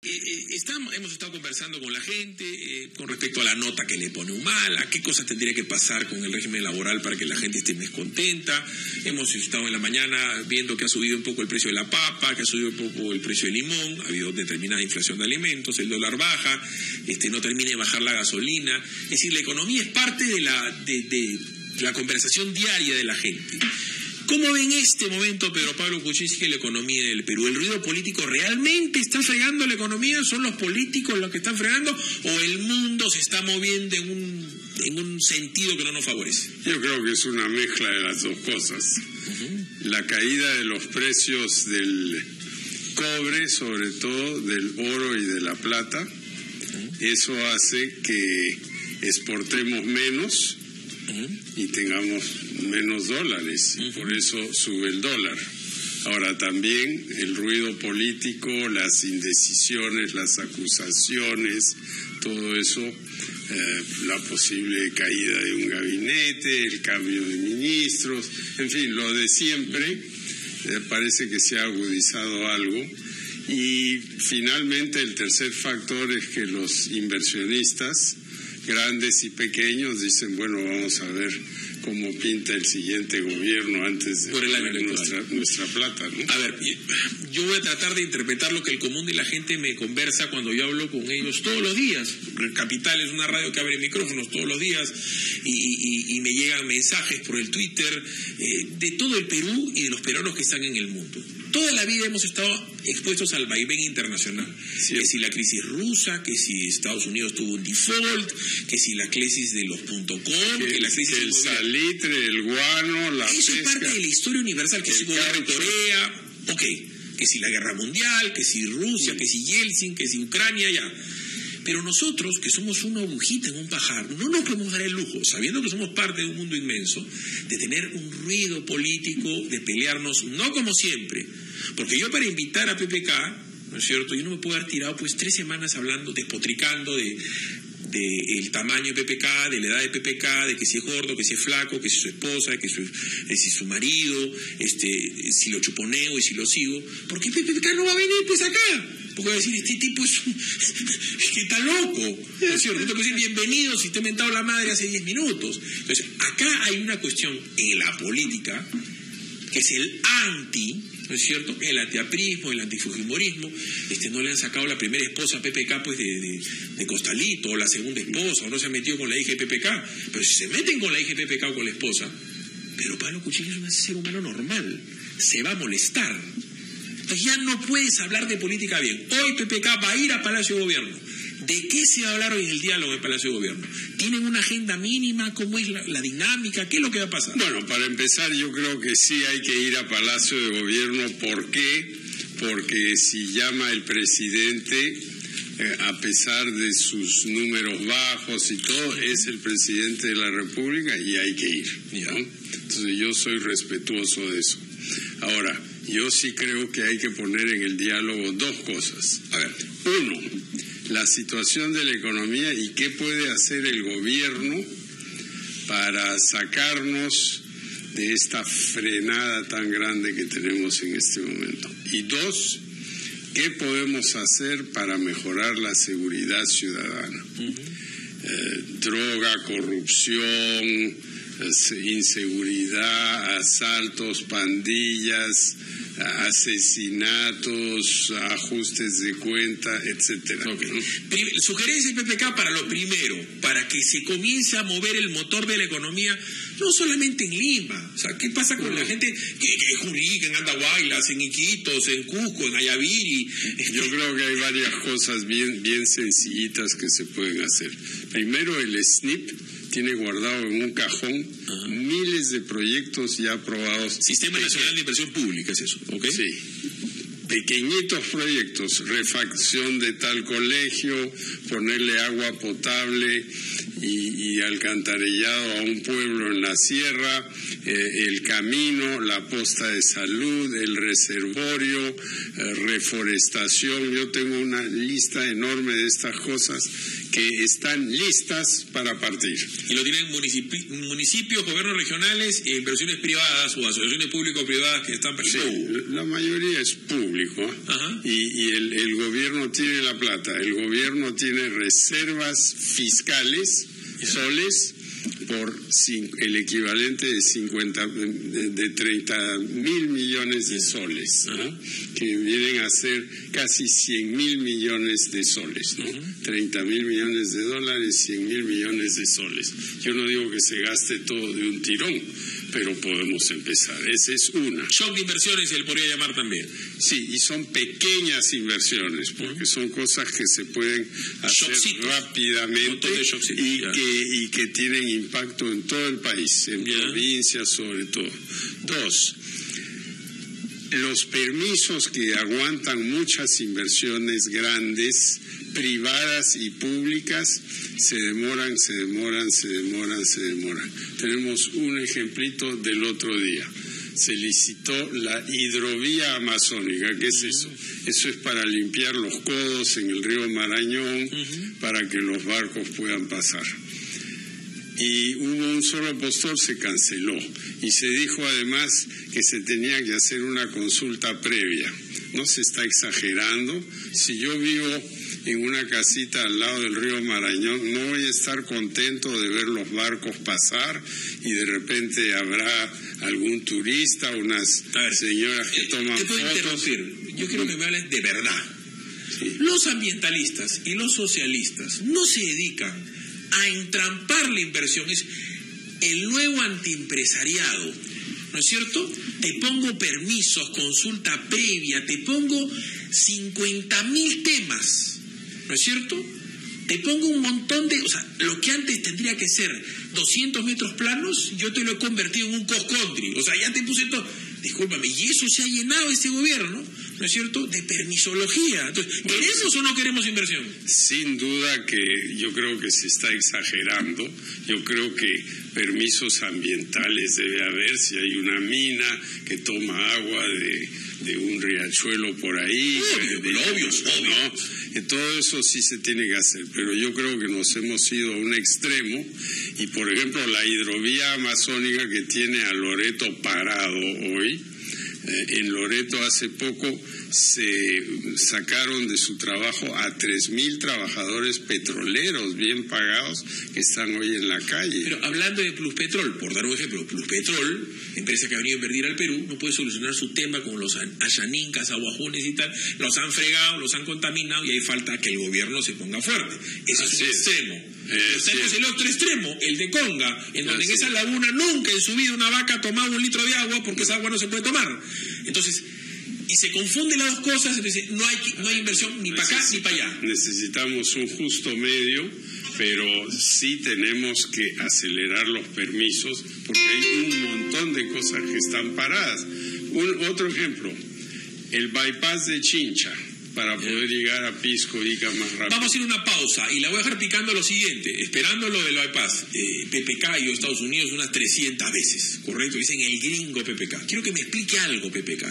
Hemos estado conversando con la gente con respecto a la nota que le pone Humala, qué cosas tendría que pasar con el régimen laboral para que la gente esté descontenta. Hemos estado en la mañana viendo que ha subido un poco el precio de la papa, que ha subido un poco el precio del limón, ha habido determinada inflación de alimentos, el dólar baja, no termina de bajar la gasolina. Es decir, la economía es parte de la conversación diaria de la gente. ¿Cómo ven en este momento, Pedro Pablo Kuczynski, la economía del Perú? ¿El ruido político realmente está fregando la economía? ¿Son los políticos los que están fregando? ¿O el mundo se está moviendo en un sentido que no nos favorece? Yo creo que es una mezcla de las dos cosas. La caída de los precios del cobre, sobre todo del oro y de la plata, eso hace que exportemos menos y tengamos menos dólares, y por eso sube el dólar. Ahora también el ruido político, las indecisiones, las acusaciones, todo eso, la posible caída de un gabinete, el cambio de ministros, en fin, lo de siempre, parece que se ha agudizado algo. Y finalmente el tercer factor es que los inversionistas, grandes y pequeños, dicen, bueno, vamos a ver cómo pinta el siguiente gobierno antes de poner nuestra plata, ¿no? A ver, yo voy a tratar de interpretar lo que el común de la gente me conversa cuando yo hablo con ellos todos los días. Capital es una radio que abre micrófonos todos los días y me llegan mensajes por el Twitter de todo el Perú y de los peruanos que están en el mundo. Toda la vida hemos estado expuestos al vaivén internacional. Sí. Que si la crisis rusa, que si Estados Unidos tuvo un default, que si la crisis de los .com, que la crisis del salitre, el guano, la pesca. Eso es parte de la historia universal, que si guerra en Corea, que si la guerra mundial, que si Rusia, que si Yeltsin, que si Ucrania, ya. Pero nosotros, que somos una agujita en un pajar, no nos podemos dar el lujo, sabiendo que somos parte de un mundo inmenso, de tener un ruido político, de pelearnos, no como siempre. Porque yo, para invitar a PPK, ¿no es cierto?, yo no me puedo haber tirado 3 semanas hablando, despotricando de el tamaño de PPK, de la edad de PPK, de que si es gordo, que si es flaco, que si es su esposa, que si su marido, si lo chuponeo y si lo sigo. ¿Por qué PPK no va a venir pues acá? Porque va a decir, este tipo es que está loco, ¿no es cierto? No te puedo decir bienvenido si te he mentado la madre hace 10 minutos. Entonces, acá hay una cuestión en la política que es el anti, ¿no es cierto?, el antiaprismo, el antifujimorismo. No le han sacado la primera esposa a PPK pues de costalito, o la segunda esposa, o no se han metido con la hija de PPK. Pero si se meten con la hija de PPK o con la esposa, Pedro Pablo Kuczynski es un ser humano normal, se va a molestar. Entonces ya no puedes hablar de política bien. Hoy PPK va a ir a Palacio de Gobierno. ¿De qué se va a hablar hoy en el diálogo en Palacio de Gobierno? ¿Tienen una agenda mínima? ¿Cómo es la dinámica? ¿Qué es lo que va a pasar? Bueno, para empezar, yo creo que sí hay que ir a Palacio de Gobierno. ¿Por qué? Porque si llama el presidente, a pesar de sus números bajos y todo, es el presidente de la República y hay que ir, ¿no? Entonces yo soy respetuoso de eso. Ahora, yo sí creo que hay que poner en el diálogo 2 cosas. A ver, 1, la situación de la economía y qué puede hacer el gobierno para sacarnos de esta frenada tan grande que tenemos en este momento. Y 2, ¿qué podemos hacer para mejorar la seguridad ciudadana? Droga, corrupción, inseguridad, asaltos, pandillas, asesinatos, ajustes de cuenta, etcétera. Sugerencia de PPK para lo primero, para que se comience a mover el motor de la economía, no solamente en Lima. O sea, ¿qué pasa con la gente que en Junín, en Andahuaylas, en Iquitos, en Cusco, en Ayaviri? Yo creo que hay varias cosas bien sencillitas que se pueden hacer. Primero, el SNIP tiene guardado en un cajón miles de proyectos ya aprobados. Sistema Nacional de Inversión Pública, ¿es eso? ¿Okay? Sí. Pequeñitos proyectos, refacción de tal colegio, ponerle agua potable, y alcantarillado a un pueblo en la sierra, el camino, la posta de salud, el reservorio, reforestación. Yo tengo una lista enorme de estas cosas que están listas para partir. Y lo tienen municipios, gobiernos regionales e inversiones privadas o asociaciones público-privadas que están participando. Sí, la mayoría es público. Y el gobierno tiene la plata. El gobierno tiene reservas fiscales, soles, por el equivalente de 30.000 millones de soles, ¿no? Que vienen a ser casi 100.000 millones de soles, ¿no? 30.000 millones de dólares, 100.000 millones de soles. Yo no digo que se gaste todo de un tirón, pero podemos empezar. Esa es una. Shock de inversiones se le podría llamar también. Sí, y son pequeñas inversiones, porque son cosas que se pueden hacer rápidamente y que tienen impacto en todo el país, en provincias sobre todo. 2. Los permisos que aguantan muchas inversiones grandes, privadas y públicas, se demoran. Tenemos un ejemplito del otro día. Se licitó la hidrovía amazónica. ¿Qué es eso? Eso es para limpiar los codos en el río Marañón, para que los barcos puedan pasar. Y hubo un solo postor, se canceló. Y se dijo además que se tenía que hacer una consulta previa. No se está exagerando. Si yo vivo en una casita al lado del río Marañón, no voy a estar contento de ver los barcos pasar y de repente habrá algún turista, unas señoras que toman fotos. Interrumpir. Yo quiero que me hables de verdad. Sí. Los ambientalistas y los socialistas no se dedican a entrampar la inversión. Es el nuevo antiempresariado, ¿no es cierto? Te pongo permisos, consulta previa, te pongo 50.000 temas, ¿no es cierto? Te pongo un montón de... O sea, lo que antes tendría que ser 200 metros planos, yo te lo he convertido en un cross country. O sea, ya te puse todo... Discúlpame, y eso se ha llenado este gobierno, ¿no es cierto?, de permisología. Entonces, ¿queremos o no queremos inversión? Sin duda que yo creo que se está exagerando. Yo creo que permisos ambientales debe haber. Si hay una mina que toma agua de un riachuelo por ahí... Obvio. ¿no? Todo eso sí se tiene que hacer, pero yo creo que nos hemos ido a un extremo. Y por ejemplo, la hidrovía amazónica que tiene a Loreto parado hoy, en Loreto hace poco se sacaron de su trabajo a 3.000 trabajadores petroleros bien pagados que están hoy en la calle. Pero hablando de Pluspetrol, por dar un ejemplo, Pluspetrol, empresa que ha venido a invertir al Perú, no puede solucionar su tema con los ayanincas, aguajunes y tal. Los han fregado, los han contaminado y ahí falta que el gobierno se ponga fuerte. Ese es un extremo. Tenemos el otro extremo, el de Conga, en donde en esa laguna nunca en su vida una vaca tomaba 1 litro de agua porque esa agua no se puede tomar. Entonces, y se confunden las dos cosas, entonces no hay inversión ni para acá ni para allá. Necesitamos un justo medio, pero sí tenemos que acelerar los permisos porque hay un montón de cosas que están paradas. Otro ejemplo, el bypass de Chincha, para poder llegar a Pisco Ica más rápido. Vamos a ir a una pausa y la voy a dejar picando lo siguiente, esperando lo del bypass. PPK y Estados Unidos unas 300 veces, ¿correcto? Dicen el gringo PPK. Quiero que me explique algo, PPK.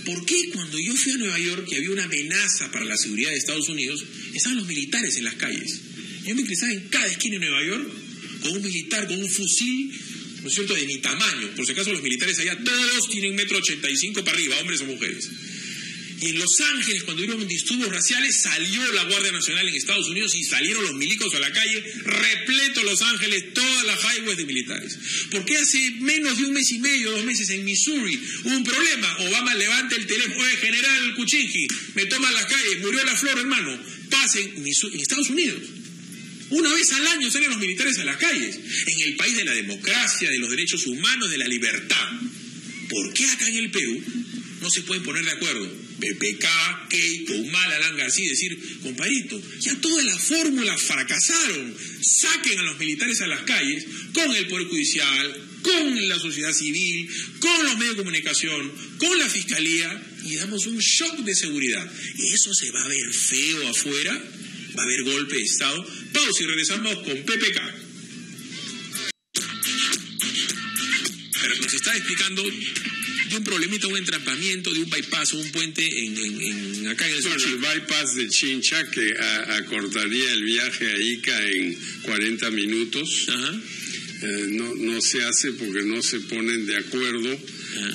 ¿Por qué cuando yo fui a Nueva York y había una amenaza para la seguridad de Estados Unidos, estaban los militares en las calles? Yo me cruzaba en cada esquina de Nueva York con un militar, con un fusil, ¿no es cierto?, de mi tamaño. Por si acaso los militares allá todos tienen 1,85 m para arriba, hombres o mujeres. Y en Los Ángeles, cuando hubieron disturbios raciales, salió la Guardia Nacional en Estados Unidos y salieron los milicos a la calle, repleto Los Ángeles, todas las highways de militares. ¿Por qué hace menos de 1 mes y medio, 2 meses en Missouri hubo un problema? Obama levanta el teléfono, oye, general Kuczynski, me toman las calles, murió la flor, hermano. Pasen en Estados Unidos. Una vez al año salen los militares a las calles, en el país de la democracia, de los derechos humanos, de la libertad. ¿Por qué acá en el Perú no se pueden poner de acuerdo? PPK, Keiko, Humala, Alan García, decir, compadrito, ya toda la fórmula fracasaron. Saquen a los militares a las calles con el Poder Judicial, con la sociedad civil, con los medios de comunicación, con la fiscalía y damos un shock de seguridad. Eso se va a ver feo afuera, va a haber golpe de Estado. Pausa y regresamos con PPK. explicando de un problemita, un entrampamiento, de un bypass o un puente acá en el sur. El bypass de Chincha, que acortaría el viaje a Ica en 40 minutos. Ajá. No se hace porque no se ponen de acuerdo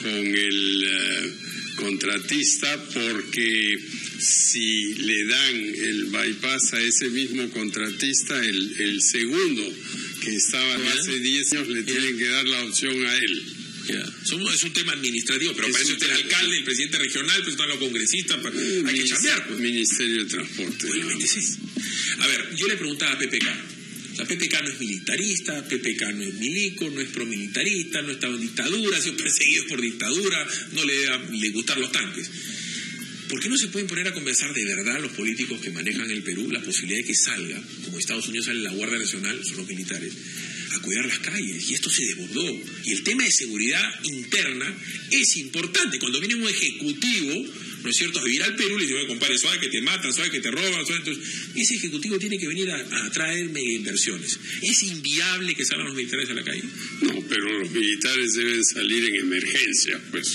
con el contratista, porque si le dan el bypass a ese mismo contratista, el segundo que estaba hace 10 años le tienen que dar la opción a él. Es un tema administrativo, pero para eso está el alcalde, el presidente regional, pues están los congresistas, hay que chambear. Pues. Ministerio de Transporte. A ver, yo le preguntaba a PPK. La PPK no es militarista, PPK no es milico, no es promilitarista, no estaba en dictadura, ha sido perseguido por dictadura, no le gustan los tanques. ¿Por qué no se pueden poner a conversar de verdad los políticos que manejan el Perú la posibilidad de que salga, como Estados Unidos sale la Guardia Nacional, son los militares, a cuidar las calles? Y esto se desbordó. Y el tema de seguridad interna es importante. Cuando viene un ejecutivo, ¿no es cierto?, a vivir al Perú, le dice, compadre, suave que te matan, suave que te roban, suave. Entonces, ese ejecutivo tiene que venir a traerme inversiones. ¿Es inviable que salgan los militares a la calle? No, pero los militares deben salir en emergencia, pues.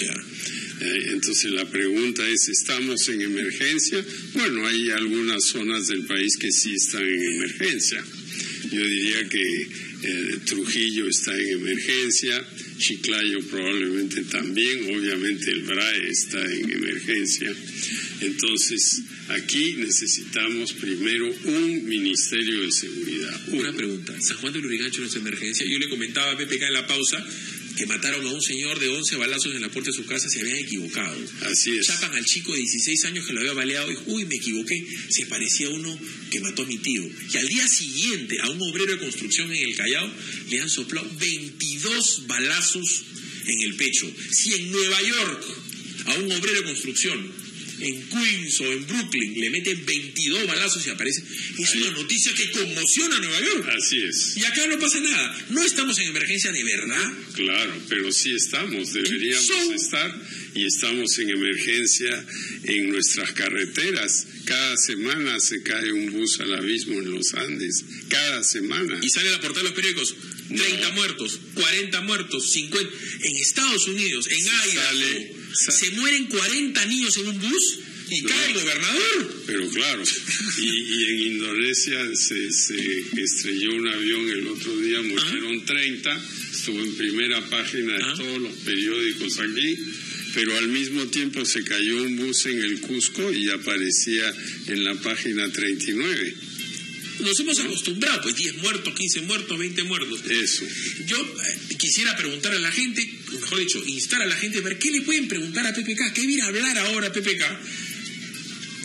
Entonces la pregunta es, ¿estamos en emergencia? Bueno, hay algunas zonas del país que sí están en emergencia. Yo diría que Trujillo está en emergencia, Chiclayo probablemente también, obviamente el BRAE está en emergencia. Entonces, aquí necesitamos primero un Ministerio de Seguridad. Una pregunta, ¿San Juan de Lurigancho no es emergencia? Yo le comentaba a PPK en la pausa que mataron a un señor de 11 balazos en la puerta de su casa, se habían equivocado. Así es. Chapan al chico de 16 años que lo había baleado y uy, me equivoqué, se parecía a uno que mató a mi tío. Y al día siguiente, a un obrero de construcción en el Callao, le han soplado 22 balazos en el pecho. Si en Nueva York a un obrero de construcción, en Queens o en Brooklyn, le meten 22 balazos y aparece, es una noticia que conmociona a Nueva York. Así es. Y acá no pasa nada. ¿No estamos en emergencia de verdad? Claro, pero sí estamos, deberíamos estar, y estamos en emergencia en nuestras carreteras. Cada semana se cae un bus al abismo en los Andes, cada semana. Y sale la portada de los periódicos, 30 muertos, 40 muertos, 50. En Estados Unidos, en Idaho, se mueren 40 niños en un bus y cae el gobernador. Pero claro, y en Indonesia se estrelló un avión el otro día, murieron 30, estuvo en primera página de todos los periódicos aquí, pero al mismo tiempo se cayó un bus en el Cusco y aparecía en la página 39. Nos hemos acostumbrado, pues 10 muertos, 15 muertos, 20 muertos. Eso. Yo quisiera preguntar a la gente, mejor dicho, instar a la gente a ver qué le pueden preguntar a PPK, qué viene a hablar ahora PPK,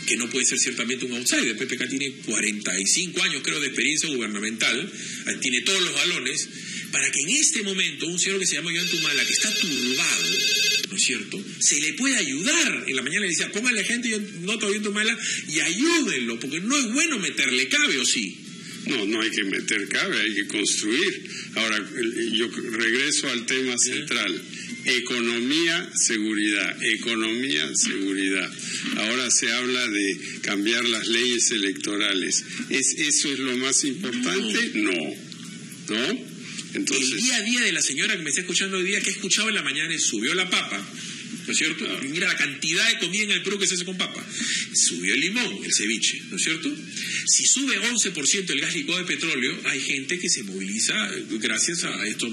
que no puede ser ciertamente un outsider. PPK tiene 45 años, creo, de experiencia gubernamental, tiene todos los balones, para que en este momento un señor que se llama Ollantumala, que está turbado, ¿no es cierto?, se le puede ayudar. En la mañana le decía, póngale gente, yo noto a Ollantumala y ayúdenlo, porque no es bueno meterle cabe, ¿o sí? No hay que meter cabe, hay que construir. Ahora, yo regreso al tema central. Economía, seguridad. Economía, seguridad. Ahora se habla de cambiar las leyes electorales. ¿Eso es lo más importante? No. Entonces, el día a día de la señora que me está escuchando hoy día, que he escuchado en la mañana, es subió la papa, ¿no es cierto? Mira la cantidad de comida en el Perú que se hace con papa. Subió el limón, el ceviche, ¿no es cierto? Si sube 11% el gas licuado de petróleo, hay gente que se moviliza gracias a estos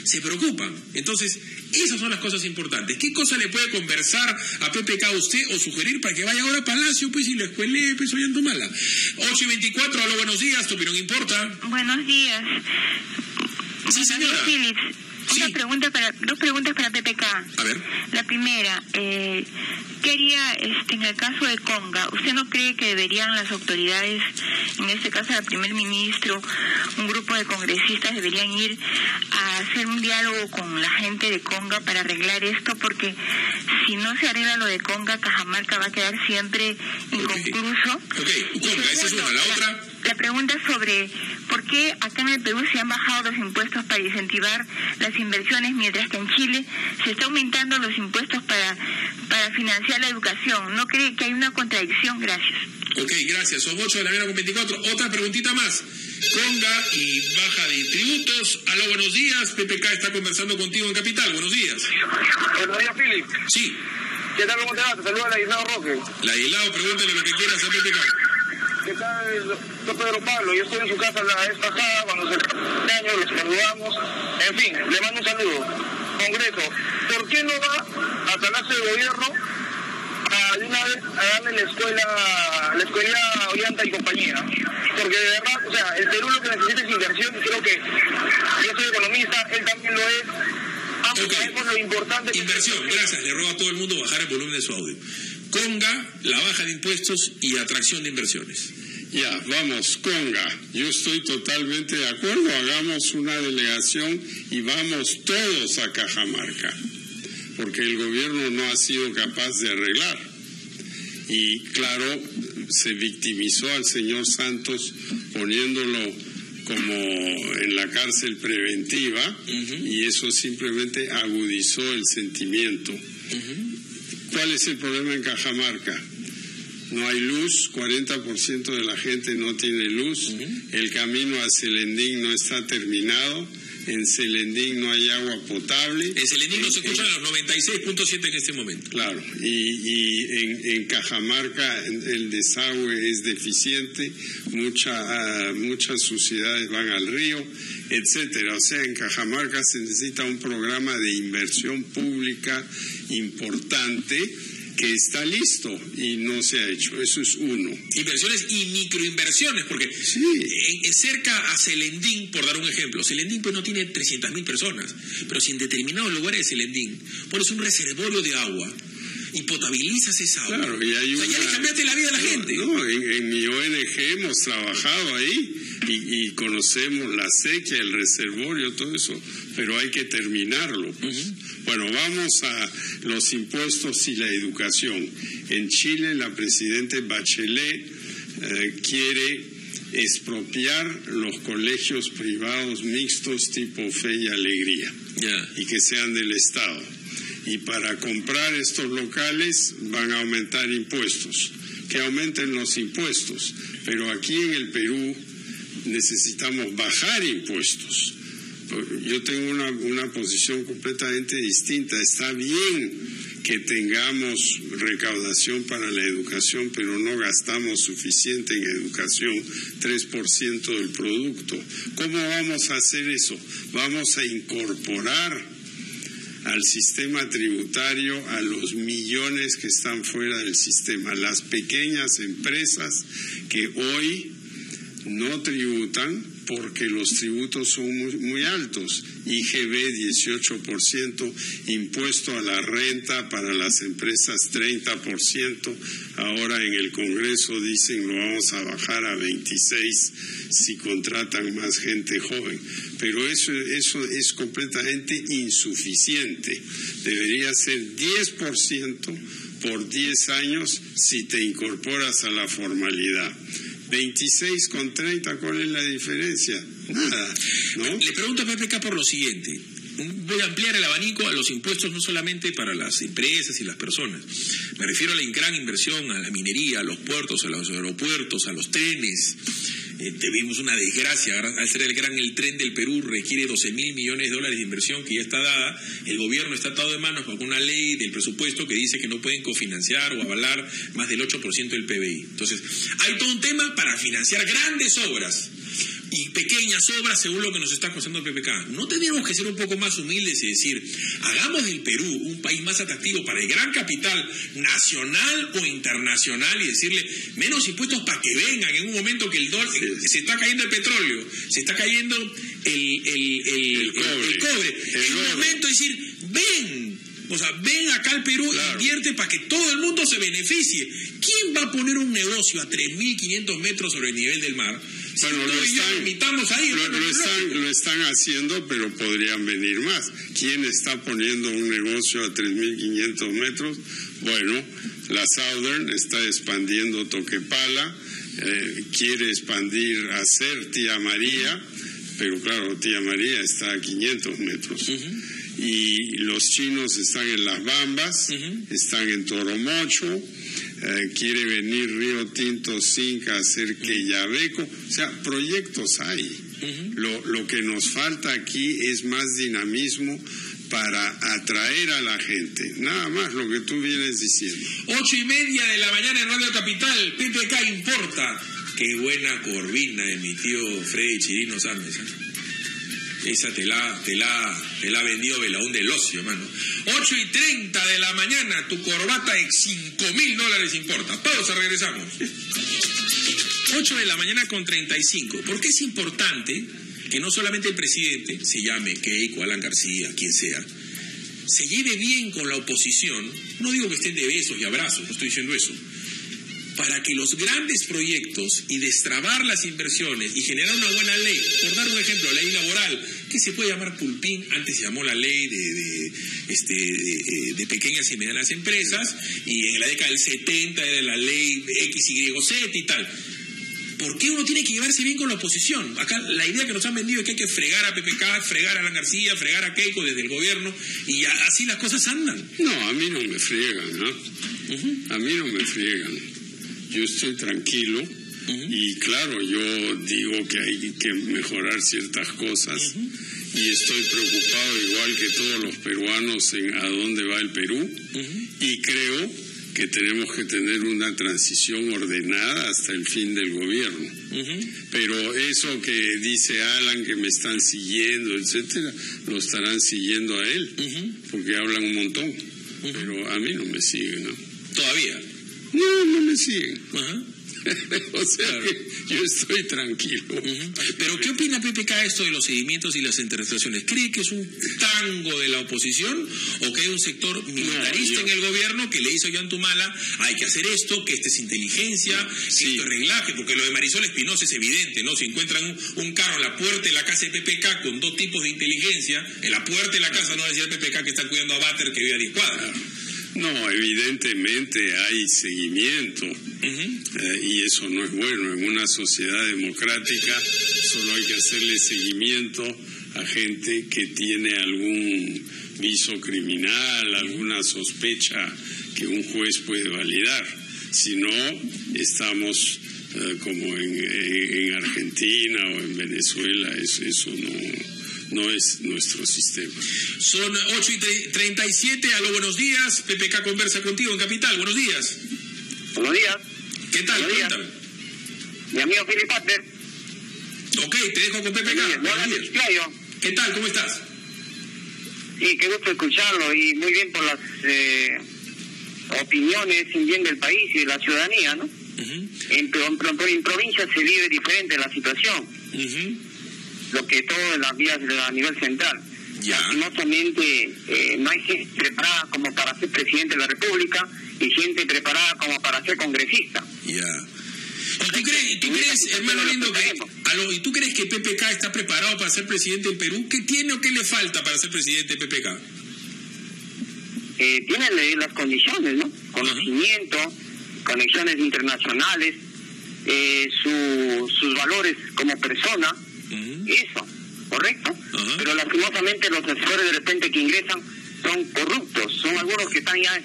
se preocupan. Entonces, esas son las cosas importantes. ¿Qué cosa le puede conversar a PPK a usted o sugerir para que vaya ahora a Palacio, pues, y lo escuele, pues, Ollantumala? 8:24, aló, buenos días, tu opinión importa. Buenos días. Sí, señora. Phillips, dos preguntas para PPK. A ver. La primera, ¿qué haría en el caso de Conga? ¿Usted no cree que deberían las autoridades, en este caso el primer ministro, un grupo de congresistas, deberían ir a hacer un diálogo con la gente de Conga para arreglar esto? Porque si no se arregla lo de Conga, Cajamarca va a quedar siempre inconcluso. Conga, esa es una. La otra. La pregunta es sobre por qué acá en el Perú se han bajado los impuestos para incentivar las inversiones, mientras que en Chile se está aumentando los impuestos para para financiar la educación. ¿No cree que hay una contradicción? Gracias. Ok, gracias. Son 8:24. Otra preguntita más. Conga y baja de tributos. Aló, buenos días. PPK está conversando contigo en Capital. Buenos días. Buenos días, Philip. Sí. ¿Qué tal? ¿Cómo te va? Te saluda Ladislao Roque. Ladislao, pregúntale lo que quieras a PPK. ¿Qué tal, doctor Pedro Pablo? Yo estoy en su casa la vez pasada, cuando se año, los saludamos. En fin, le mando un saludo. Congreso, ¿por qué no va a Palacio de Gobierno de una vez a darle la escuela Ollanta y compañía? Porque de verdad, o sea, el Perú lo que necesita es inversión, y creo que yo soy economista, él también lo es. Ambos sabemos lo importante. Inversión, gracias. Le ruego a todo el mundo bajar el volumen de su audio. Conga, la baja de impuestos y atracción de inversiones. Ya, vamos, Conga. Yo estoy totalmente de acuerdo. Hagamos una delegación y vamos todos a Cajamarca, porque el gobierno no ha sido capaz de arreglar. Y claro, se victimizó al señor Santos poniéndolo como en la cárcel preventiva, y eso simplemente agudizó el sentimiento. ¿Cuál es el problema en Cajamarca? No hay luz, 40% de la gente no tiene luz, el camino a Celendín no está terminado, en Celendín no hay agua potable. En Celendín no se escuchan a los 96.7 en este momento. Claro, y en Cajamarca el desagüe es deficiente, muchas suciedades van al río, etcétera. O sea, en Cajamarca se necesita un programa de inversión pública importante que está listo y no se ha hecho. Eso es uno. Inversiones y microinversiones, porque cerca a Celendín, por dar un ejemplo, Celendín pues no tiene 300.000 personas, pero si en determinados lugares de Celendín pones un reservorio de agua y potabilizas esa agua, claro, y hay ya le cambiaste la vida a la gente. No, en mi ONG hemos trabajado ahí y conocemos la sequía, el reservorio, todo eso, pero hay que terminarlo, pues. Bueno, vamos a los impuestos y la educación. En Chile, la presidenta Bachelet quiere expropiar los colegios privados mixtos tipo Fe y Alegría, y que sean del Estado. Y para comprar estos locales van a aumentar impuestos, que aumenten los impuestos. Pero aquí en el Perú necesitamos bajar impuestos. Yo tengo una posición completamente distinta. Está bien que tengamos recaudación para la educación, pero no gastamos suficiente en educación, 3% del producto. ¿Cómo vamos a hacer eso? Vamos a incorporar al sistema tributario a los millones que están fuera del sistema, las pequeñas empresas que hoy no tributan porque los tributos son muy altos. IGB 18%, impuesto a la renta para las empresas 30%, ahora en el Congreso dicen lo vamos a bajar a 26% si contratan más gente joven. Pero eso es completamente insuficiente. Debería ser 10% por 10 años si te incorporas a la formalidad. 26 con 30, ¿cuál es la diferencia? Nada, ¿no? Le pregunto a PPK por lo siguiente. Voy a ampliar el abanico a los impuestos no solamente para las empresas y las personas. Me refiero a la gran inversión, a la minería, a los puertos, a los aeropuertos, a los trenes. Tuvimos una desgracia, al ser el tren del Perú requiere $12.000 millones de inversión que ya está dada. El gobierno está atado de manos con una ley del presupuesto que dice que no pueden cofinanciar o avalar más del 8% del PBI. Entonces, hay todo un tema para financiar grandes obras y pequeñas obras según lo que nos está acusando el PPK. ¿No tendríamos que ser un poco más humildes y decir, hagamos del Perú un país más atractivo para el gran capital nacional o internacional y decirle menos impuestos para que vengan en un momento que el dólar se está cayendo el petróleo, se está cayendo el cobre. Es un momento de decir, ven acá al Perú, claro, invierte para que todo el mundo se beneficie. ¿Quién va a poner un negocio a 3.500 metros sobre el nivel del mar? Bueno, lo están haciendo, pero podrían venir más. ¿Quién está poniendo un negocio a 3.500 metros? Bueno, la Southern está expandiendo Toquepala, quiere expandir hacer Tía María, pero claro, Tía María está a 500 metros. y los chinos están en Las Bambas, están en Toromocho, quiere venir Río Tinto Zinc a hacer Quellaveco, o sea, proyectos hay. Lo que nos falta aquí es más dinamismo para atraer a la gente, nada más lo que tú vienes diciendo. 8:30 de la mañana en Radio Capital, PPK importa. Qué buena corvina de mi tío Freddy Chirino Sámez. Esa te la vendió Belaún del Ocio, mano. 8:30 de la mañana, tu corbata de $5,000 importa. Pausa, regresamos. 8 de la mañana con 35. ¿Por qué es importante que no solamente el presidente, se llame Keiko, Alan García, quien sea, se lleve bien con la oposición? No digo que estén de besos y abrazos, no estoy diciendo eso. Para que los grandes proyectos y destrabar las inversiones y generar una buena ley, por dar un ejemplo, ley laboral, que se puede llamar Pulpín, antes se llamó la ley de pequeñas y medianas empresas, y en la década del 70 era la ley XYZ y tal. ¿Por qué uno tiene que llevarse bien con la oposición? Acá la idea que nos han vendido es que hay que fregar a PPK, fregar a Alan García, fregar a Keiko desde el gobierno, y así las cosas andan. No, a mí no me friegan, ¿no? A mí no me friegan. Yo estoy tranquilo y claro, yo digo que hay que mejorar ciertas cosas y estoy preocupado igual que todos los peruanos en a dónde va el Perú y creo que tenemos que tener una transición ordenada hasta el fin del gobierno. Pero eso que dice Alan, que me están siguiendo, etcétera, lo estarán siguiendo a él, porque hablan un montón, pero a mí no me siguen, ¿no? ¿Todavía? No me siguen. O sea, claro, que yo estoy tranquilo. Pero ¿qué opina PPK esto de los seguimientos y las interpretaciones? ¿Cree que es un tango de la oposición o que hay un sector militarista en el gobierno que le hizo a Ollantumala, hay que hacer esto, que esta es inteligencia, que esto es reglaje? Porque lo de Marisol Espinosa es evidente, ¿no? Si encuentran un carro en la puerta de la casa de PPK con 2 tipos de inteligencia, en la puerta de la casa no va a decir el PPK que están cuidando a Bater que vive a 10 cuadras. No, evidentemente hay seguimiento y eso no es bueno. En una sociedad democrática solo hay que hacerle seguimiento a gente que tiene algún viso criminal, alguna sospecha que un juez puede validar. Si no, estamos como en Argentina o en Venezuela, eso no es nuestro sistema. Son 8:37, aló, buenos días. PPK conversa contigo en Capital, buenos días. Buenos días. ¿Qué tal? Cuéntame. Mi amigo Philip Pater. Ok, te dejo con PPK. Buenos días. ¿Qué tal? ¿Cómo estás? Sí, qué gusto escucharlo y muy bien por las opiniones sin bien del país y de la ciudadanía, ¿no? En provincia se vive diferente la situación. Lo que todo en las vías a nivel central. Lastimosamente no hay gente preparada como para ser presidente de la República y gente preparada como para ser congresista. ¿Y tú crees, hermano lindo, ¿y tú crees que PPK está preparado para ser presidente del Perú? ¿Qué tiene o qué le falta para ser presidente de PPK? Tiene las condiciones, ¿no? Conocimiento, conexiones internacionales, sus valores como persona, eso, ¿correcto? Pero lastimosamente los asesores de repente que ingresan son corruptos, son algunos que están ya en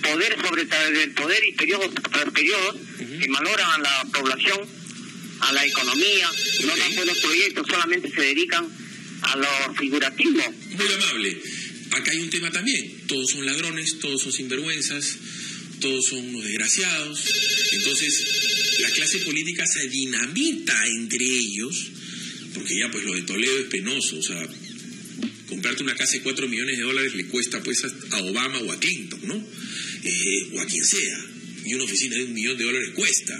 poder sobre el poder y periodos tras periodos que valoran a la población, a la economía, no dan buenos proyectos, solamente se dedican a lo figurativo. Muy amable. Acá hay un tema también, todos son ladrones, todos son sinvergüenzas, todos son unos desgraciados. Entonces la clase política se dinamita entre ellos, porque ya pues lo de Toledo es penoso, o sea, comprarte una casa de $4 millones le cuesta pues a Obama o a Clinton, ¿no? O a quien sea, y una oficina de $1 millón cuesta,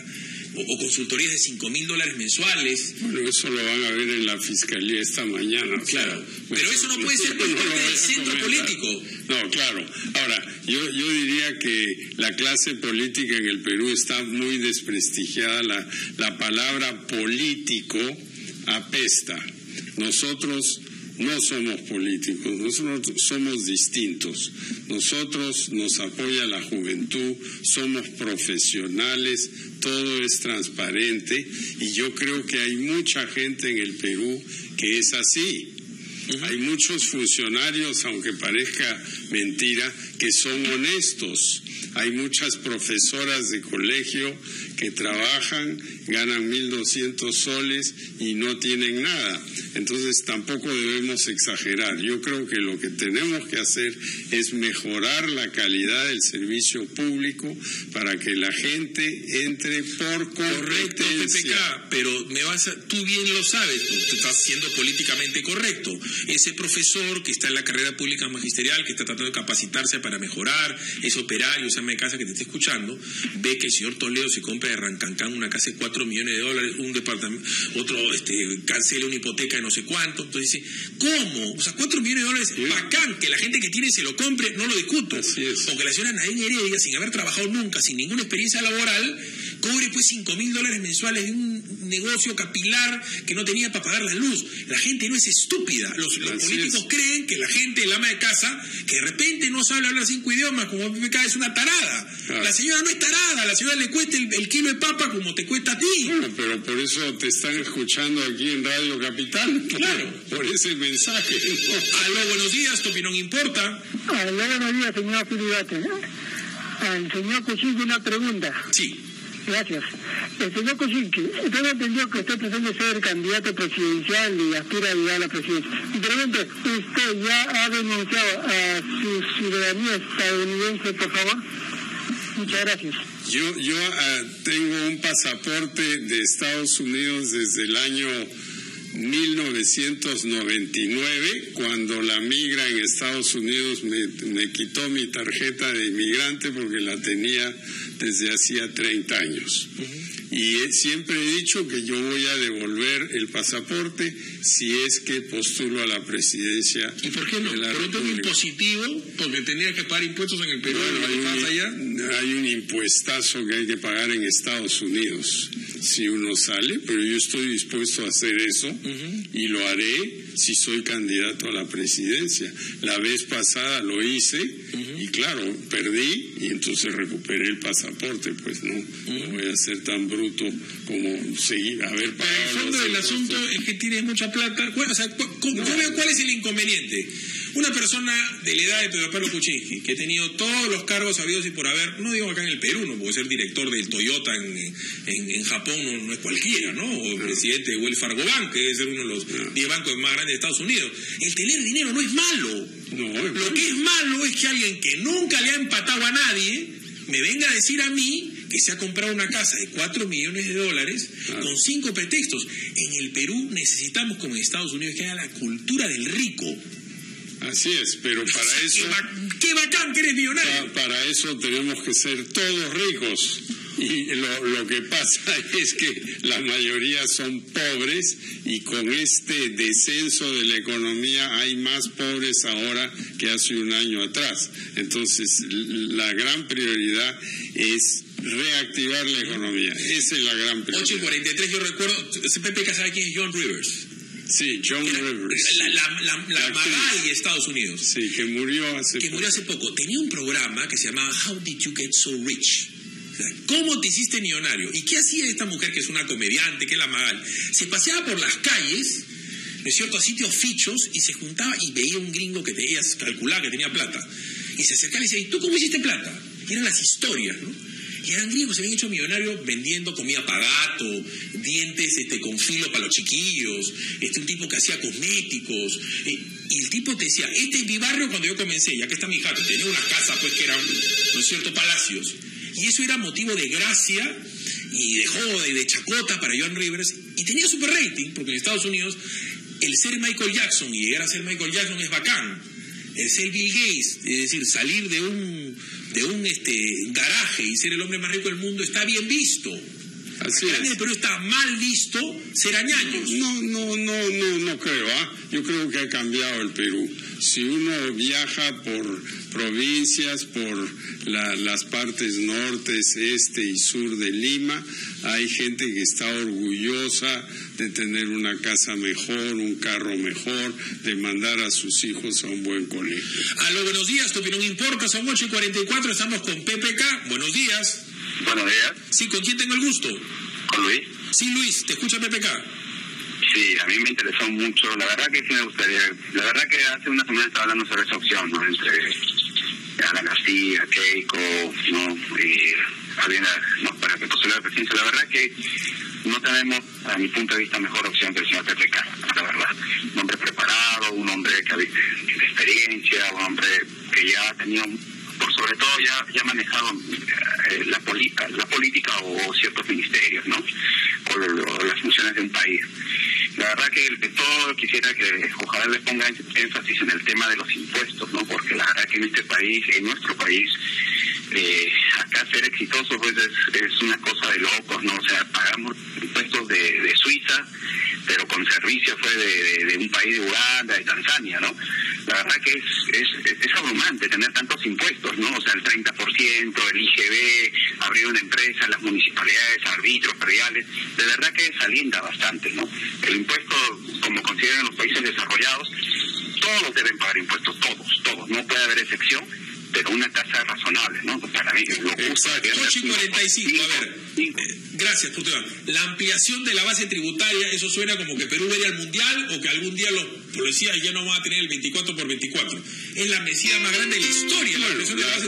o consultorías de $5,000 mensuales. Bueno, eso lo van a ver en la fiscalía esta mañana. Claro, pero eso no puede ser parte del centro político. No, claro. Ahora, yo diría que la clase política en el Perú está muy desprestigiada. La palabra político apesta. Nosotros no somos políticos, nosotros somos distintos. Nosotros nos apoya la juventud, somos profesionales, todo es transparente y yo creo que hay mucha gente en el Perú que es así. Hay muchos funcionarios, aunque parezca mentira, que son honestos. Hay muchas profesoras de colegio que trabajan, ganan 1.200 soles y no tienen nada. Entonces tampoco debemos exagerar. Yo creo que lo que tenemos que hacer es mejorar la calidad del servicio público para que la gente entre por competencia. PPK, pero tú bien lo sabes, tú estás siendo políticamente correcto. Ese profesor que está en la carrera pública magisterial, que está tratando de capacitarse para mejorar, es operario, esa me casa que te está escuchando, ve que el señor Toledo se compra de Rancancán una casa de $4 millones, un departamento, otro cancela una hipoteca de no sé cuánto. Entonces dice, ¿cómo? O sea, $4 millones, ¿sí? Bacán, que la gente que tiene se lo compre, no lo discuto. Así es. O que la señora Nadine Heredia, sin haber trabajado nunca, sin ninguna experiencia laboral, cobre pues $5.000 mensuales de un negocio capilar que no tenía para pagar la luz. La gente no es estúpida. Los políticos creen que la gente, el ama de casa, que de repente no sabe hablar 5 idiomas, como PPK, es una tarada. Claro. La señora no es tarada, a la señora le cuesta el kilo de papa como te cuesta a ti. Bueno, pero por eso te están escuchando aquí en Radio Capital. Claro. Por ese mensaje, ¿no? Aló, buenos días, tu opinión importa. Aló, buenos días, señor Filibate. Al señor Kuczynski una pregunta. Sí. Gracias. El señor Kuczynski, usted me entendió que usted pretende ser candidato presidencial y aspira a llegar a la presidencia. Y pregunto, ¿usted ya ha denunciado a su ciudadanía estadounidense, por favor? Muchas gracias. Yo tengo un pasaporte de Estados Unidos desde el año 1999, cuando la migra en Estados Unidos me quitó mi tarjeta de inmigrante porque la tenía desde hacía 30 años. Y siempre he dicho que yo voy a devolver el pasaporte si es que postulo a la presidencia. ¿Y por qué no? ¿Por otro impositivo? Porque tenía que pagar impuestos en el Perú. Bueno, hay un impuestazo que hay que pagar en Estados Unidos si uno sale, pero yo estoy dispuesto a hacer eso y lo haré si soy candidato a la presidencia. La vez pasada lo hice y claro, perdí y entonces recuperé el pasaporte, pues no voy a ser tan bruto como seguir haber pagado. Pero el fondo del asunto es que tienes mucha plata. Bueno, o sea, yo veo cuál es el inconveniente. Una persona de la edad de Pedro Pablo Kuczynski, que ha tenido todos los cargos habidos y por haber, no digo acá en el Perú, no, porque ser director del Toyota en Japón no es cualquiera, ¿no? O presidente de Wells Fargo Bank, que debe ser uno de los 10 bancos más grandes de Estados Unidos. El tener dinero no es malo. Lo que es malo es que alguien que nunca le ha empatado a nadie me venga a decir a mí que se ha comprado una casa de $4 millones con 5 pretextos. En el Perú necesitamos, como en Estados Unidos, que haya la cultura del rico. Así es, pero para eso... ¡Qué bacán que eres millonario! Para eso tenemos que ser todos ricos. Y lo que pasa es que la mayoría son pobres y con este descenso de la economía hay más pobres ahora que hace un año atrás. Entonces, la gran prioridad es reactivar la economía. Esa es la gran prioridad. 8:43, yo recuerdo, PPK sabe quién es John Rivers. Sí, John Rivers. La Magali de Estados Unidos. Sí, que murió hace poco. Tenía un programa que se llamaba How Did You Get So Rich? O sea, ¿cómo te hiciste millonario? ¿Y qué hacía esta mujer que es una comediante, que es la Magali? Se paseaba por las calles, ¿no es cierto?, a sitios fichos y se juntaba y veía un gringo que ella calculaba que tenía plata. Y se acercaba y decía, ¿y tú cómo hiciste plata? Y eran las historias, ¿no? Y eran gringos, se habían hecho millonarios vendiendo comida para gato, dientes con filo para los chiquillos, un tipo que hacía cosméticos, y el tipo te decía, este es mi barrio cuando yo comencé, ya que está mi jato, tenía unas casas pues que eran, ¿no es cierto?, palacios, y eso era motivo de gracia y de joda y de chacota para John Rivers, y tenía super rating, porque en Estados Unidos el ser Michael Jackson y llegar a ser Michael Jackson es bacán, el ser Bill Gates, es decir, salir de un garaje y ser el hombre más rico del mundo está bien visto. Así es. Pero está mal visto ser añaños. No creo. Yo creo que ha cambiado el Perú. Si uno viaja por provincias, por las partes norte, este y sur de Lima, hay gente que está orgullosa de tener una casa mejor, un carro mejor, de mandar a sus hijos a un buen colegio. Aló, buenos días, tu opinión importa, son 8:44, estamos con PPK. Buenos días. Buenos días. Sí, ¿con quién tengo el gusto? ¿Con Luis? Sí, Luis, te escucha PPK. Sí, a mí me interesó mucho. La verdad que sí me gustaría. La verdad que hace una semana estaba hablando sobre esa opción, ¿no? Entre Alan García, Keiko, ¿no? Y Alina, ¿no? Para que postule la presidencia. La verdad que no tenemos, a mi punto de vista, mejor opción que el señor Pepe K, la verdad. Un hombre preparado, un hombre que tiene experiencia, un hombre que ya ha tenido, por sobre todo ya ha manejado la política o ciertos ministerios, ¿no? O las funciones de un país. La verdad que todo quisiera que ojalá le ponga énfasis en el tema de los impuestos, ¿no? Porque la verdad que en nuestro país, acá ser exitoso pues es una cosa de locos, ¿no? O sea, pagamos impuestos de Suiza, pero con servicios fue de un país de Uganda, de Tanzania, ¿no? La verdad que es abrumante tener tantos impuestos, ¿no? O sea, el 30%, el IGB, abrir una empresa, las municipalidades, arbitros, prediales, de verdad que desalienta bastante, ¿no? El impuesto, como consideran los países desarrollados, todos deben pagar impuestos, todos, no puede haber excepción, pero una tasa razonable, ¿no? Para mí es lo justo. 8.45, a ver, gracias por tu tema. La ampliación de la base tributaria, eso suena como que Perú va a ir al Mundial o que algún día los policías ya no van a tener el 24/24. Es la medida más grande de la historia.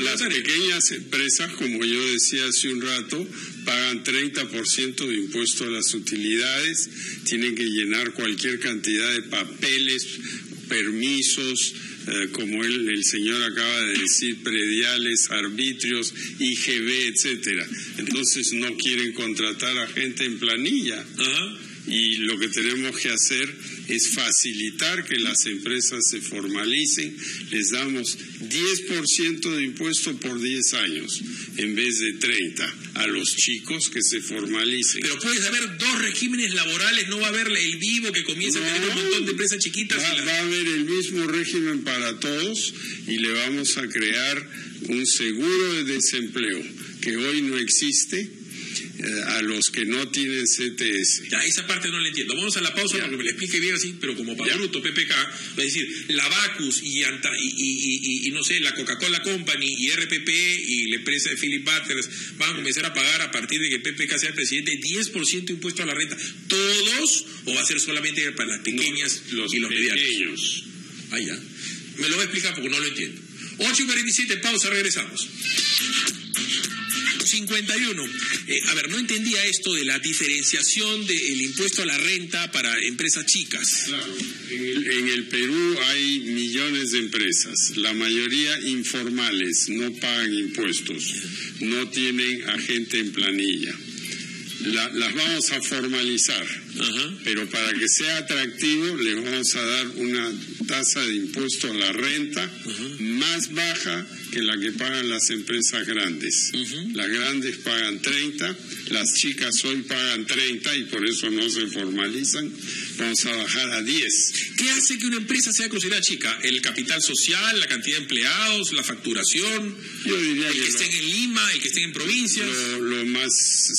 Las pequeñas empresas, como yo decía hace un rato, pagan 30% de impuesto a las utilidades, tienen que llenar cualquier cantidad de papeles, permisos, como el señor acaba de decir, prediales, arbitrios, IGB, etcétera. Entonces no quieren contratar a gente en planilla. Ajá. Y lo que tenemos que hacer es facilitar que las empresas se formalicen. Les damos 10% de impuesto por 10 años en vez de 30 a los chicos que se formalicen. Pero puedes haber dos regímenes laborales, no va a haber el vivo que comienza a tener un montón de empresas chiquitas. Va a haber el mismo régimen para todos y le vamos a crear un seguro de desempleo que hoy no existe a los que no tienen CTS. Ya, esa parte no la entiendo. Vamos a la pausa para que me la explique bien así, pero como para bruto, PPK, es decir, la Bacus y no sé, la Coca-Cola Company y RPP y la empresa de Philip Butters van a comenzar a pagar a partir de que PPK sea presidente 10% impuesto a la renta. ¿Todos? ¿O va a ser solamente para las pequeñas y los medianos? Ah, ya. Me lo voy a explicar porque no lo entiendo. 8:47, pausa, regresamos. 51. A ver, no entendía esto de la diferenciación del impuesto a la renta para empresas chicas. Claro. En el Perú hay millones de empresas, la mayoría informales, no pagan impuestos, no tienen agente en planilla. Las vamos a formalizar, pero para que sea atractivo le vamos a dar una tasa de impuesto a la renta más baja que la que pagan las empresas grandes. Las grandes pagan 30, las chicas hoy pagan 30 y por eso no se formalizan. Vamos a bajar a 10. ¿Qué hace que una empresa sea considerada chica? ¿El capital social, la cantidad de empleados, la facturación? Yo diría el que estén en Lima, el que estén en provincias. Lo más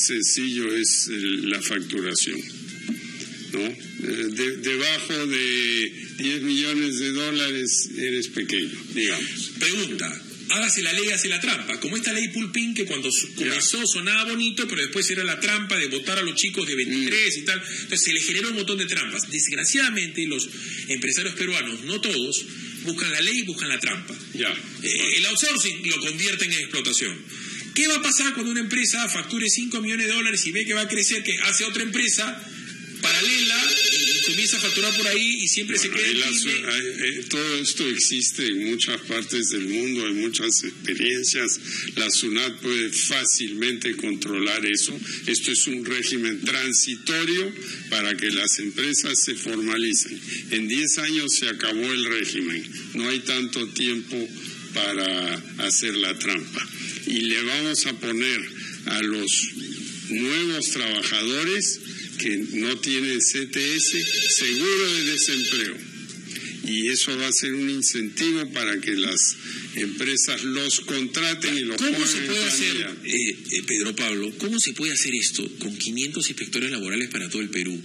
sencillo es la facturación, ¿no? Debajo de 10 millones de dólares eres pequeño, digamos. Pregunta. Hágase la ley, hace la trampa. Como esta ley Pulpín, que cuando comenzó sonaba bonito, pero después era la trampa de votar a los chicos de 23 y tal. Entonces se le generó un montón de trampas. Desgraciadamente, los empresarios peruanos, no todos, buscan la ley y buscan la trampa. El outsourcing lo convierten en explotación. ¿Qué va a pasar cuando una empresa facture 5 millones de dólares y ve que va a crecer, que hace otra empresa paralela y comienza a facturar por ahí y siempre se queda todo esto existe en muchas partes del mundo, hay muchas experiencias. La SUNAT puede fácilmente controlar eso. Esto es un régimen transitorio para que las empresas se formalicen. En 10 años se acabó el régimen, no hay tanto tiempo para hacer la trampa. Y le vamos a poner a los nuevos trabajadores que no tienen CTS, seguro de desempleo. Y eso va a ser un incentivo para que las empresas los contraten y los pongan en planilla. ¿Cómo se puede hacer, Pedro Pablo, cómo se puede hacer esto con 500 inspectores laborales para todo el Perú?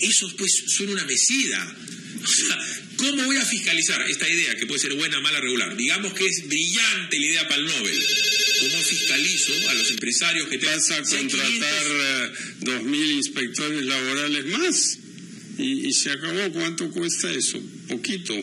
Eso pues suena una mesida. O sea, ¿cómo voy a fiscalizar esta idea que puede ser buena, mala, regular? Digamos que es brillante la idea para el Nobel. ¿Cómo fiscalizo a los empresarios que te vas a contratar 2.000 inspectores laborales más? y se acabó. ¿Cuánto cuesta eso? Poquito.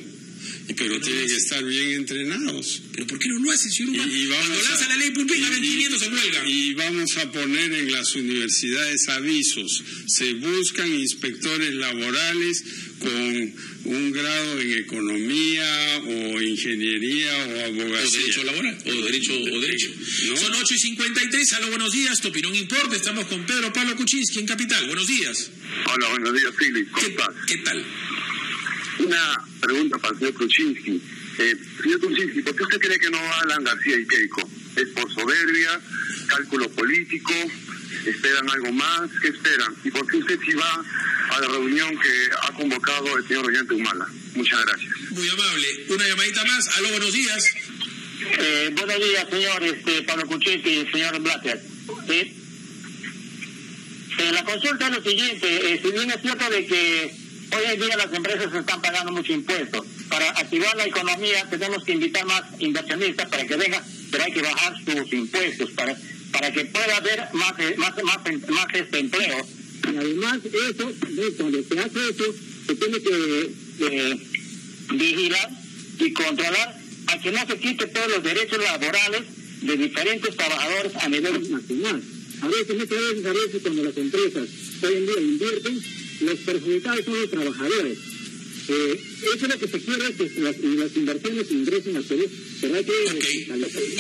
Pero tienen que estar bien entrenados. ¿Pero por qué no lo hacen, señor Humala? Cuando lanza la ley pública, 500 se huelgan. Y vamos a poner en las universidades avisos. Se buscan inspectores laborales con un grado en economía o ingeniería o abogacía. O derecho laboral, o derecho. ¿No? Son 8:53, aló, buenos días, tu opinión importa. Estamos con Pedro Pablo Kuczynski en Capital. Buenos días. Hola, buenos días, Philip. ¿Cómo estás? ¿Qué tal? Una pregunta para el señor Kuczynski. Señor Kuczynski, ¿por qué usted cree que no va Alan García y Keiko? ¿Es por soberbia, cálculo político, esperan algo más? ¿Qué esperan? ¿Y por qué usted sí va a la reunión que ha convocado el señor Ollanta Humala? Muchas gracias. Muy amable. Una llamadita más. Aló, buenos días. Buenos días, señor Pablo Kuczynski y señor Blatter. La consulta es lo siguiente. Si bien es cierto de que hoy en día las empresas están pagando mucho impuesto, para activar la economía tenemos que invitar más inversionistas para que vengan, pero hay que bajar sus impuestos para que pueda haber más empleo. Y además eso, cuando se hace eso, se tiene que vigilar y controlar a que no se quite todos los derechos laborales de diferentes trabajadores a nivel nacional. A veces cuando las empresas hoy en día invierten, los perjudicados son los trabajadores. Eso es lo que se quiere, que las inversiones ingresen al Perú.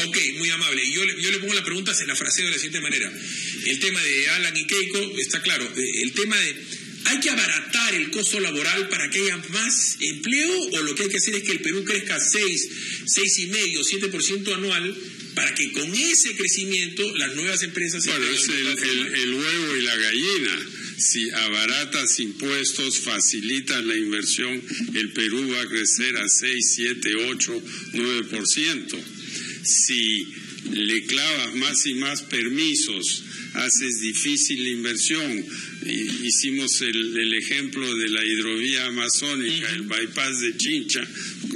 Ok, muy amable. Yo le pongo la pregunta, se la fraseo de la siguiente manera. El tema de Alan y Keiko está claro. El tema de, ¿hay que abaratar el costo laboral para que haya más empleo? ¿O lo que hay que hacer es que el Perú crezca 6,5%, 7% anual, para que con ese crecimiento las nuevas empresas... Bueno, es el huevo y la gallina. Si abaratas impuestos, facilitas la inversión, el Perú va a crecer a 6, 7, 8, 9%. Si le clavas más y más permisos, haces difícil la inversión. Hicimos el ejemplo de la hidrovía amazónica, el bypass de Chincha.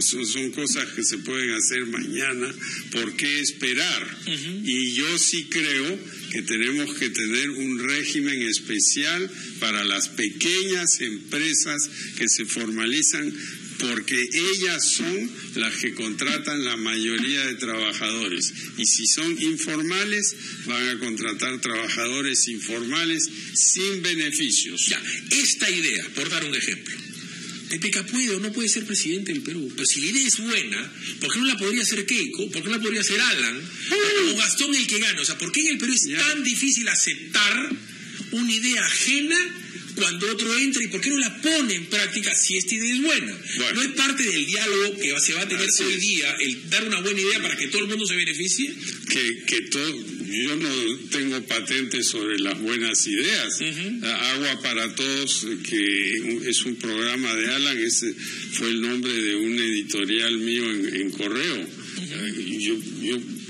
Son cosas que se pueden hacer mañana. ¿Por qué esperar? Y yo sí creo que tenemos que tener un régimen especial para las pequeñas empresas que se formalizan, porque ellas son las que contratan la mayoría de trabajadores. Y si son informales, van a contratar trabajadores informales sin beneficios. Ya, esta idea, por dar un ejemplo, PPK puede o no puede ser presidente del Perú, pero si la idea es buena, ¿por qué no la podría hacer Keiko? ¿Por qué no la podría hacer Alan? ¿O Gastón el que gana? O sea, ¿por qué en el Perú es tan difícil aceptar una idea ajena cuando otro entra? ¿Y por qué no la pone en práctica si esta idea es buena? Bueno, ¿no es parte del diálogo que se va a tener hoy día, el dar una buena idea para que todo el mundo se beneficie? Yo no tengo patentes sobre las buenas ideas. Agua para Todos, que es un programa de Alan, ese fue el nombre de un editorial mío en Correo.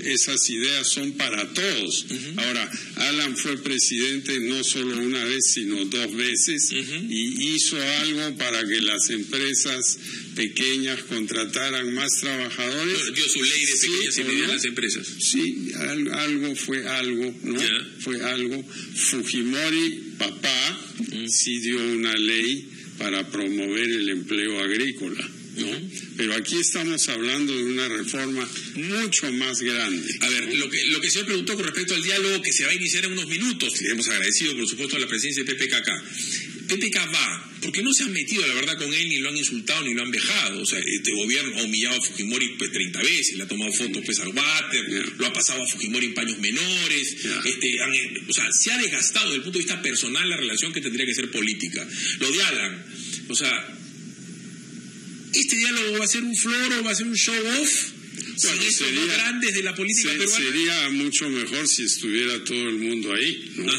Esas ideas son para todos. Ahora, Alan fue presidente no solo una vez, sino 2 veces, y hizo algo para que las empresas pequeñas contrataran más trabajadores. Bueno, dio su ley de pequeñas y medianas empresas. Sí, algo fue algo, ¿no? Fue algo. Fujimori, papá, sí dio una ley para promover el empleo agrícola, ¿no? Pero aquí estamos hablando de una reforma mucho más grande. A ver, lo que se me preguntó con respecto al diálogo que se va a iniciar en unos minutos, le hemos agradecido por supuesto a la presidencia de PPK acá. PPK va, porque no se han metido la verdad con él, ni lo han insultado, ni lo han vejado. O sea, este gobierno ha humillado a Fujimori pues 30 veces, le ha tomado fotos pues al water, lo ha pasado a Fujimori en paños menores, o sea, se ha desgastado desde el punto de vista personal la relación que tendría que ser política. Lo de Alan, o sea, ¿este diálogo va a ser un floro, va a ser un show off? Bueno, estos dos grandes de la política peruana. Sería mucho mejor si estuviera todo el mundo ahí, ¿no?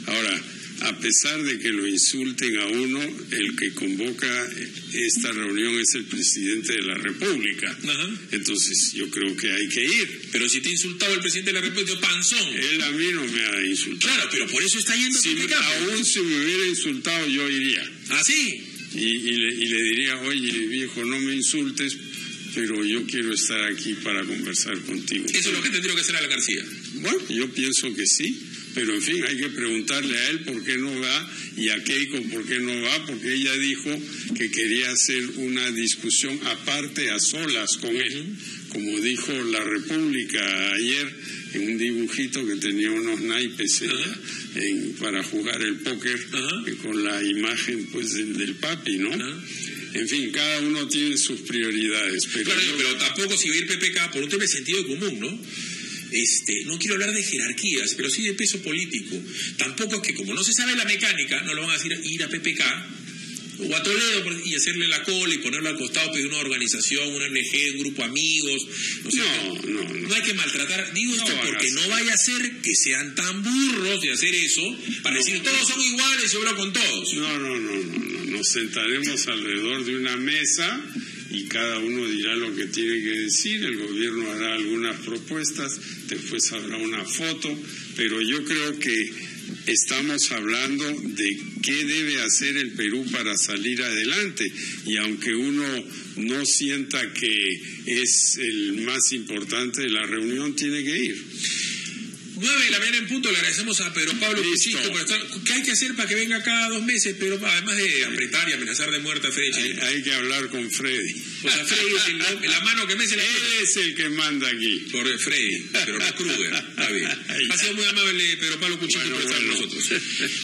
Ahora, a pesar de que lo insulten a uno, el que convoca esta reunión es el presidente de la República. Entonces yo creo que hay que ir. Pero si te ha insultado el presidente de la República, panzón. Él a mí no me ha insultado. Claro, pero por eso está yendo aún si me hubiera insultado, yo iría. ¿Ah, sí? Y le diría, oye, viejo, no me insultes, pero yo quiero estar aquí para conversar contigo. ¿Eso es lo que tendría que hacer Alan García? Bueno, yo pienso que sí, Pero en fin, hay que preguntarle a él por qué no va y a Keiko por qué no va, porque ella dijo que quería hacer una discusión aparte, a solas con él, como dijo La República ayer en un dibujito que tenía unos naipes para jugar el póker con la imagen pues del papi, ¿no? En fin, cada uno tiene sus prioridades. Pero claro, pero tampoco si va a ir PPK por un tema de sentido común, ¿no? No quiero hablar de jerarquías, pero sí de peso político. Tampoco es que como no se sabe la mecánica, no lo van a decir ir a PPK o a Toledo y hacerle la cola y ponerlo al costado de una organización, una ONG, un grupo de amigos. No hay que maltratar. Digo esto porque no vaya a ser que sean tan burros de hacer eso para decir todos son iguales y hablo con todos. No. Nos sentaremos alrededor de una mesa y cada uno dirá lo que tiene que decir. El gobierno hará algunas propuestas, después habrá una foto, pero yo creo que estamos hablando de qué debe hacer el Perú para salir adelante, y aunque uno no sienta que es el más importante de la reunión, tiene que ir. 9 de la mañana en punto. Le agradecemos a Pedro Pablo Kuczynski por estar. ¿Qué hay que hacer para que venga cada 2 meses? Pero además de apretar y amenazar de muerte a Freddy. Hay que hablar con Freddy. O sea, Freddy es la mano que me se le... Él es el que manda aquí. Por Freddy, pero no Kruger. Está bien. Ha sido muy amable Pedro Pablo Kuczynski por estar con nosotros.